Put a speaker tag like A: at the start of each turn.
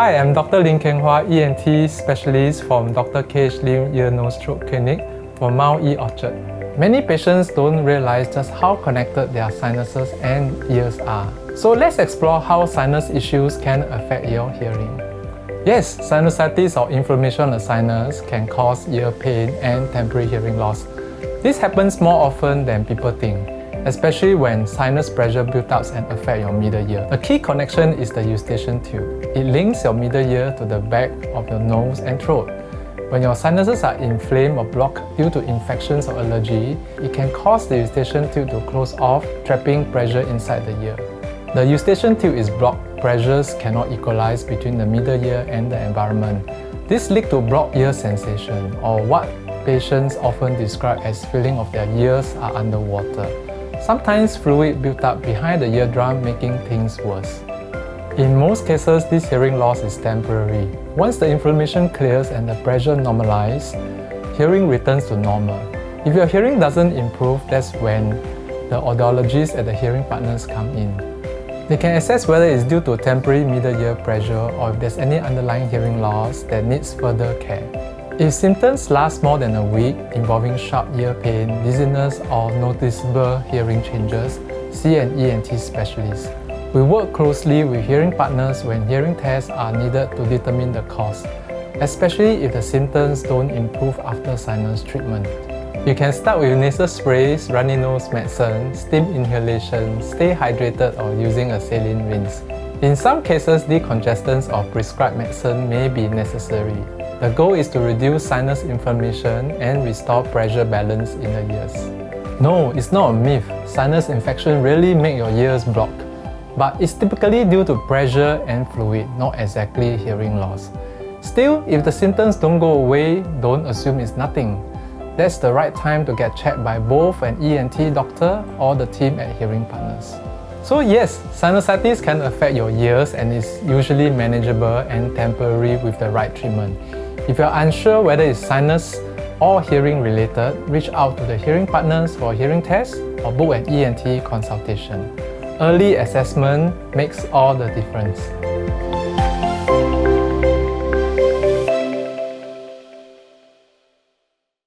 A: Hi, I'm Dr. Lim Keng Hua, ENT specialist from Dr. Lim Ear Nose Throat Clinic for 𝑯𝒂𝒓𝒊𝒏𝒈. Many patients don't realize just how connected their sinuses and ears are. So let's explore how sinus issues can affect your hearing. Yes, sinusitis or inflammation of the sinus can cause ear pain and temporary hearing loss. This happens more often than people think, especially when sinus pressure builds up and affects your middle ear. A key connection is the eustachian tube. It links your middle ear to the back of your nose and throat. When your sinuses are inflamed or blocked due to infections or allergy, it can cause the eustachian tube to close off, trapping pressure inside the ear. The eustachian tube is blocked, pressures cannot equalize between the middle ear and the environment. This leads to blocked ear sensation, or what patients often describe as feeling of their ears are underwater. Sometimes fluid builds up behind the eardrum, making things worse. In most cases, this hearing loss is temporary. Once the inflammation clears and the pressure normalizes, hearing returns to normal. If your hearing doesn't improve, that's when the audiologists at the hearing partners come in. They can assess whether it's due to temporary middle ear pressure or if there's any underlying hearing loss that needs further care. If symptoms last more than a week, involving sharp ear pain, dizziness, or noticeable hearing changes, see an ENT specialist. We work closely with hearing partners when hearing tests are needed to determine the cause, especially if the symptoms don't improve after sinus treatment. You can start with nasal sprays, runny nose medicine, steam inhalation, stay hydrated, or using a saline rinse. In some cases, decongestants or prescribed medicine may be necessary. The goal is to reduce sinus inflammation and restore pressure balance in the ears. No, it's not a myth. Sinus infection really make your ears block. But it's typically due to pressure and fluid, not exactly hearing loss. Still, if the symptoms don't go away, don't assume it's nothing. That's the right time to get checked by both an ENT doctor or the team at Hearing Partners. So yes, sinusitis can affect your ears and is usually manageable and temporary with the right treatment. If you're unsure whether it's sinus or hearing related, reach out to the Hearing Partners for hearing tests or book an ENT consultation. Early assessment makes all the difference.